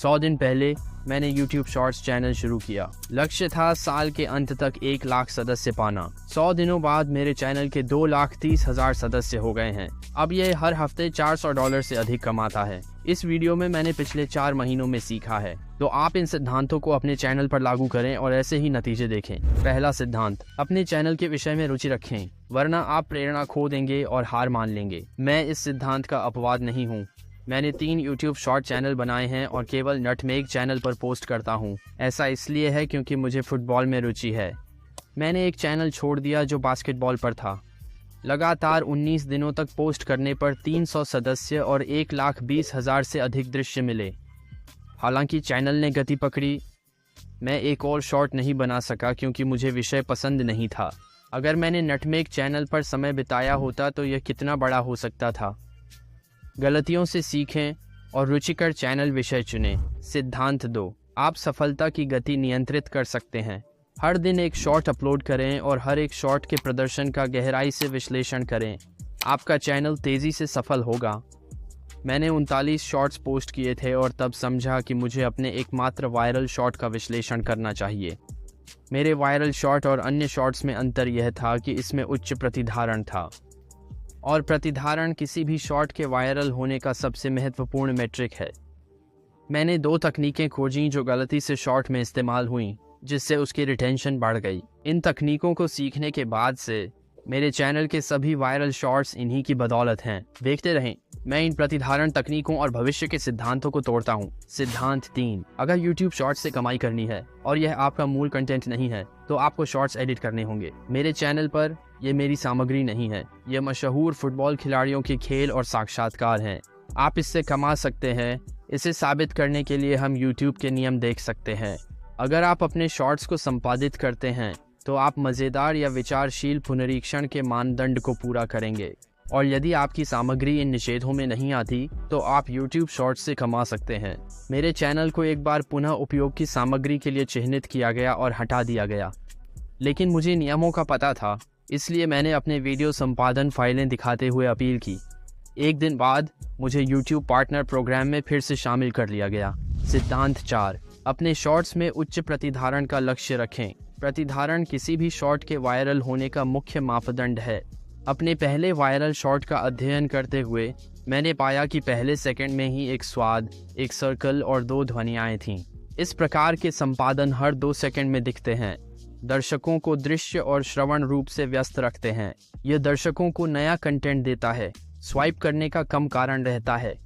100 दिन पहले मैंने YouTube शॉर्ट्स चैनल शुरू किया। लक्ष्य था साल के अंत तक 1 लाख सदस्य पाना। 100 दिनों बाद मेरे चैनल के 2,30,000 सदस्य हो गए हैं। अब यह हर हफ्ते $400 से अधिक कमाता है। इस वीडियो में मैंने पिछले 4 महीनों में सीखा है, तो आप इन सिद्धांतों को अपने चैनल पर लागू करें और ऐसे ही नतीजे देखें। पहला सिद्धांत, अपने चैनल के विषय में रुचि रखें, वरना आप प्रेरणा खो देंगे और हार मान लेंगे। मैं इस सिद्धांत का अपवाद नहीं हूँ। मैंने 3 YouTube शॉर्ट चैनल बनाए हैं और केवल नटमेग चैनल पर पोस्ट करता हूँ। ऐसा इसलिए है क्योंकि मुझे फुटबॉल में रुचि है। मैंने एक चैनल छोड़ दिया जो बास्केटबॉल पर था। लगातार 19 दिनों तक पोस्ट करने पर 300 सदस्य और 1,20,000 से अधिक दृश्य मिले। हालांकि चैनल ने गति पकड़ी, मैं एक और शॉर्ट नहीं बना सका क्योंकि मुझे विषय पसंद नहीं था। अगर मैंने नटमेग चैनल पर समय बिताया होता तो यह कितना बड़ा हो सकता था। गलतियों से सीखें और रुचिकर चैनल विषय चुनें। सिद्धांत 2, आप सफलता की गति नियंत्रित कर सकते हैं। हर दिन एक शॉर्ट अपलोड करें और हर एक शॉर्ट के प्रदर्शन का गहराई से विश्लेषण करें। आपका चैनल तेज़ी से सफल होगा। मैंने 39 शॉर्ट्स पोस्ट किए थे और तब समझा कि मुझे अपने एकमात्र वायरल शॉर्ट का विश्लेषण करना चाहिए। मेरे वायरल शॉर्ट और अन्य शॉर्ट्स में अंतर यह था कि इसमें उच्च प्रतिधारण था, और प्रतिधारण किसी भी शॉर्ट के वायरल होने का सबसे महत्वपूर्ण मेट्रिक है। मैंने 2 तकनीकें खोजीं जो गलती से शॉर्ट में इस्तेमाल हुईं, जिससे उसकी रिटेंशन बढ़ गई। इन तकनीकों को सीखने के बाद से मेरे चैनल के सभी वायरल शॉर्ट्स इन्हीं की बदौलत हैं। देखते रहें, मैं इन प्रतिधारण तकनीकों और भविष्य के सिद्धांतों को तोड़ता हूँ। सिद्धांत 3, अगर YouTube शॉर्ट्स से कमाई करनी है और यह आपका मूल कंटेंट नहीं है तो आपको शॉर्ट्स एडिट करने होंगे। मेरे चैनल पर यह मेरी सामग्री नहीं है, यह मशहूर फुटबॉल खिलाड़ियों के खेल और साक्षात्कार हैं। आप इससे कमा सकते हैं। इसे साबित करने के लिए हम YouTube के नियम देख सकते हैं। अगर आप अपने शॉर्ट्स को संपादित करते हैं तो आप मज़ेदार या विचारशील पुनरीक्षण के मानदंड को पूरा करेंगे, और यदि आपकी सामग्री इन निषेधों में नहीं आती तो आप YouTube शॉर्ट्स से कमा सकते हैं। मेरे चैनल को एक बार पुनः उपयोग की सामग्री के लिए चिह्नित किया गया और हटा दिया गया, लेकिन मुझे नियमों का पता था, इसलिए मैंने अपने वीडियो संपादन फाइलें दिखाते हुए अपील की। 1 दिन बाद मुझे YouTube पार्टनर प्रोग्राम में फिर से शामिल कर लिया गया। सिद्धांत 4, अपने शॉर्ट्स में उच्च प्रतिधारण का लक्ष्य रखें। प्रतिधारण किसी भी शॉर्ट के वायरल होने का मुख्य मापदंड है। अपने पहले वायरल शॉर्ट का अध्ययन करते हुए मैंने पाया कि पहले सेकंड में ही एक स्वाद, एक सर्कल और 2 ध्वनियाएं थीं। इस प्रकार के संपादन हर 2 सेकंड में दिखते हैं, दर्शकों को दृश्य और श्रवण रूप से व्यस्त रखते हैं। यह दर्शकों को नया कंटेंट देता है, स्वाइप करने का कम कारण रहता है।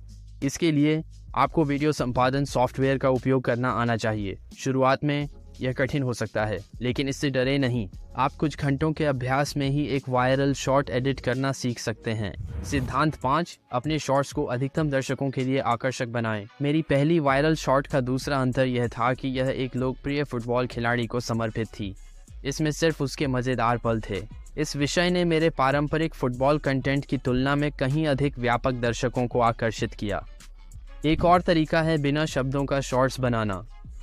इसके लिए आपको वीडियो संपादन सॉफ्टवेयर का उपयोग करना आना चाहिए। शुरुआत में यह कठिन हो सकता है, लेकिन इससे डरे नहीं। आप कुछ घंटों के अभ्यास में ही एक वायरल शॉर्ट एडिट करना सीख सकते हैं। सिद्धांत 5, अपने शॉर्ट्स को अधिकतम दर्शकों के लिए आकर्षक बनाएं। मेरी पहली वायरल शॉर्ट का दूसरा अंतर यह था कि यह एक लोकप्रिय फुटबॉल खिलाड़ी को समर्पित थी। इसमें सिर्फ उसके मज़ेदार पल थे। इस विषय ने मेरे पारंपरिक फुटबॉल कंटेंट की तुलना में कहीं अधिक व्यापक दर्शकों को आकर्षित किया। एक और तरीका है बिना शब्दों का शॉर्ट्स बनाना,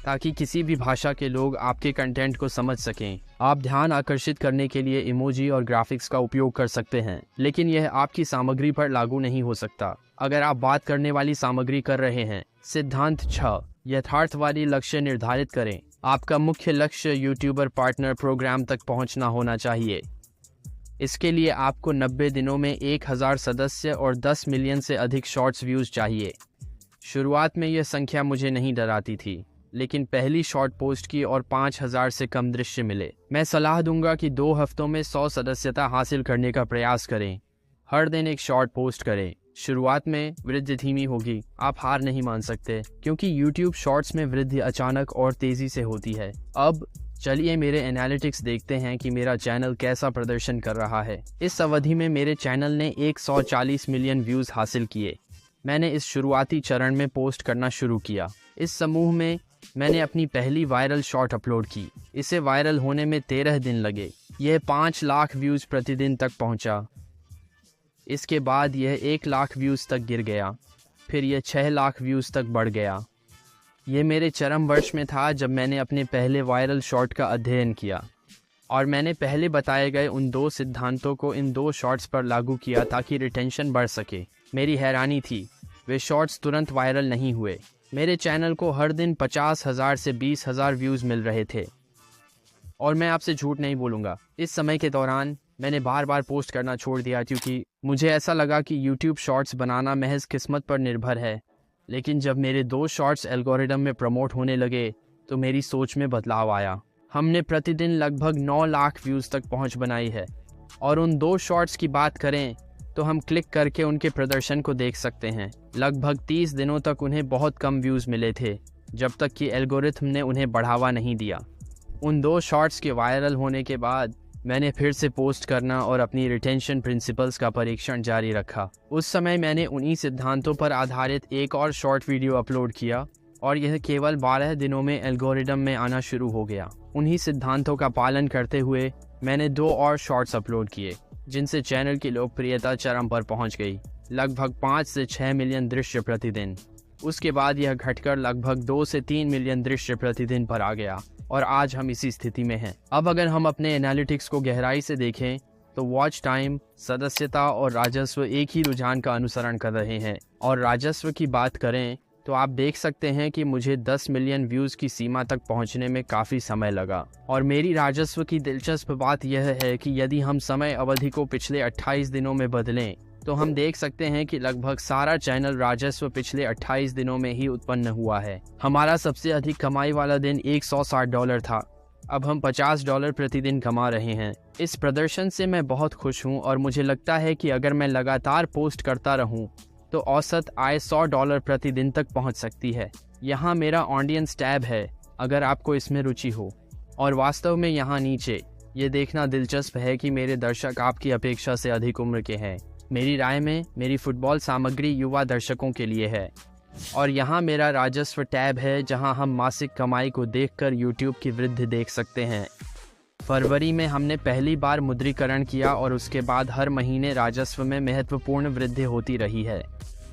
ताकि किसी भी भाषा के लोग आपके कंटेंट को समझ सकें। आप ध्यान आकर्षित करने के लिए इमोजी और ग्राफिक्स का उपयोग कर सकते हैं, लेकिन यह आपकी सामग्री पर लागू नहीं हो सकता अगर आप बात करने वाली सामग्री कर रहे हैं। सिद्धांत 6, यथार्थवादी लक्ष्य निर्धारित करें। आपका मुख्य लक्ष्य यूट्यूबर पार्टनर प्रोग्राम तक पहुंचना होना चाहिए। इसके लिए आपको 90 दिनों में 1000 सदस्य और 10 मिलियन से अधिक शॉर्ट्स व्यूज चाहिए। शुरुआत में यह संख्या मुझे नहीं डराती थी, लेकिन पहली शॉर्ट पोस्ट की और 5000 से कम दृश्य मिले। मैं सलाह दूंगा कि 2 हफ्तों में 100 सदस्यता हासिल करने का प्रयास करें। हर दिन एक शॉर्ट पोस्ट करें। शुरुआत में वृद्धि धीमी होगी, आप हार नहीं मान सकते, क्योंकि YouTube शॉर्ट्स में वृद्धि अचानक और तेजी से होती है। अब चलिए मेरे एनालिटिक्स देखते हैं कि मेरा चैनल कैसा प्रदर्शन कर रहा है। इस अवधि में मेरे चैनल ने 140 मिलियन व्यूज हासिल किए। मैंने इस शुरुआती चरण में पोस्ट करना शुरू किया। इस समूह में मैंने अपनी पहली वायरल शॉर्ट अपलोड की। इसे वायरल होने में 13 दिन लगे। यह 5 लाख व्यूज प्रतिदिन तक पहुंचा। इसके बाद यह 1 लाख व्यूज तक गिर गया, फिर यह 6 लाख व्यूज तक बढ़ गया। ये मेरे चरम वर्ष में था जब मैंने अपने पहले वायरल शॉर्ट का अध्ययन किया, और मैंने पहले बताए गए उन 2 सिद्धांतों को इन 2 शॉर्ट्स पर लागू किया ताकि रिटेंशन बढ़ सके। मेरी हैरानी थी, वे शॉर्ट्स तुरंत वायरल नहीं हुए। मेरे चैनल को हर दिन 50,000 से 20,000 व्यूज़ मिल रहे थे। और मैं आपसे झूठ नहीं बोलूँगा, इस समय के दौरान मैंने बार बार पोस्ट करना छोड़ दिया क्योंकि मुझे ऐसा लगा कि YouTube शॉर्ट्स बनाना महज किस्मत पर निर्भर है। लेकिन जब मेरे 2 शॉर्ट्स एल्गोरिदम में प्रमोट होने लगे तो मेरी सोच में बदलाव आया। हमने प्रतिदिन लगभग 9 लाख व्यूज़ तक पहुंच बनाई है। और उन 2 शॉर्ट्स की बात करें तो हम क्लिक करके उनके प्रदर्शन को देख सकते हैं। लगभग 30 दिनों तक उन्हें बहुत कम व्यूज़ मिले थे, जब तक कि एल्गोरिथम ने उन्हें बढ़ावा नहीं दिया। उन 2 शॉर्ट्स के वायरल होने के बाद मैंने फिर से पोस्ट करना और अपनी रिटेंशन प्रिंसिपल्स का परीक्षण जारी रखा। उस समय मैंने उन्हीं सिद्धांतों पर आधारित एक और शॉर्ट वीडियो अपलोड किया और यह केवल 12 दिनों में एल्गोरिदम में आना शुरू हो गया। उन्हीं सिद्धांतों का पालन करते हुए मैंने 2 और शॉर्ट्स अपलोड किए, जिनसे चैनल की लोकप्रियता चरम पर पहुंच गई, लगभग 5 से 6 मिलियन दृश्य प्रतिदिन। उसके बाद यह घटकर लगभग 2 से 3 मिलियन दृश्य प्रतिदिन पर आ गया और आज हम इसी स्थिति में हैं। अब अगर हम अपने एनालिटिक्स को गहराई से देखें तो वॉच टाइम, सदस्यता और राजस्व एक ही रुझान का अनुसरण कर रहे हैं। और राजस्व की बात करें तो आप देख सकते हैं कि मुझे 10 मिलियन व्यूज़ की सीमा तक पहुंचने में काफ़ी समय लगा। और मेरी राजस्व की दिलचस्प बात यह है कि यदि हम समय अवधि को पिछले 28 दिनों में बदलें तो हम देख सकते हैं कि लगभग सारा चैनल राजस्व पिछले 28 दिनों में ही उत्पन्न हुआ है। हमारा सबसे अधिक कमाई वाला दिन $160 था। अब हम $50 प्रतिदिन कमा रहे हैं। इस प्रदर्शन से मैं बहुत खुश हूं और मुझे लगता है कि अगर मैं लगातार पोस्ट करता रहूं तो औसत आय $100 प्रतिदिन तक पहुंच सकती है। यहाँ मेरा ऑडियंस टैब है अगर आपको इसमें रुचि हो। और वास्तव में यहाँ नीचे ये देखना दिलचस्प है कि मेरे दर्शक आपकी अपेक्षा से अधिक उम्र के हैं। मेरी राय में मेरी फुटबॉल सामग्री युवा दर्शकों के लिए है। और यहाँ मेरा राजस्व टैब है जहाँ हम मासिक कमाई को देखकर YouTube की वृद्धि देख सकते हैं। फरवरी में हमने पहली बार मुद्रीकरण किया और उसके बाद हर महीने राजस्व में महत्वपूर्ण वृद्धि होती रही है।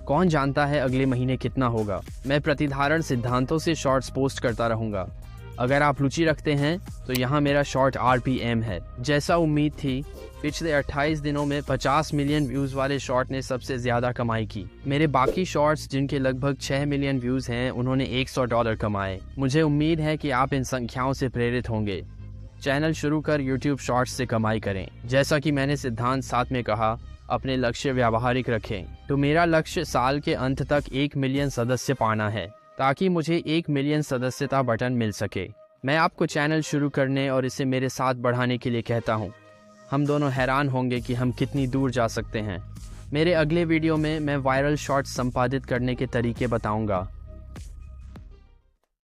कौन जानता है अगले महीने कितना होगा। मैं प्रतिधारण सिद्धांतों से शॉर्ट्स पोस्ट करता रहूँगा। अगर आप रुचि रखते हैं तो यहाँ मेरा शॉर्ट RPM है। जैसा उम्मीद थी, पिछले 28 दिनों में 50 मिलियन व्यूज़ वाले शॉर्ट ने सबसे ज़्यादा कमाई की। मेरे बाकी शॉर्ट्स जिनके लगभग 6 मिलियन व्यूज़ हैं उन्होंने $100 कमाए। मुझे उम्मीद है कि आप इन संख्याओं से प्रेरित होंगे। चैनल शुरू कर YouTube शॉर्ट्स से कमाई करें। जैसा कि मैंने सिद्धांत 7 में कहा, अपने लक्ष्य व्यावहारिक रखें। तो मेरा लक्ष्य साल के अंत तक 1 मिलियन सदस्य पाना है ताकि मुझे 1 मिलियन सदस्यता बटन मिल सके। मैं आपको चैनल शुरू करने और इसे मेरे साथ बढ़ाने के लिए कहता हूँ। हम दोनों हैरान होंगे कि हम कितनी दूर जा सकते हैं। मेरे अगले वीडियो में मैं वायरल शॉर्ट्स संपादित करने के तरीके बताऊंगा।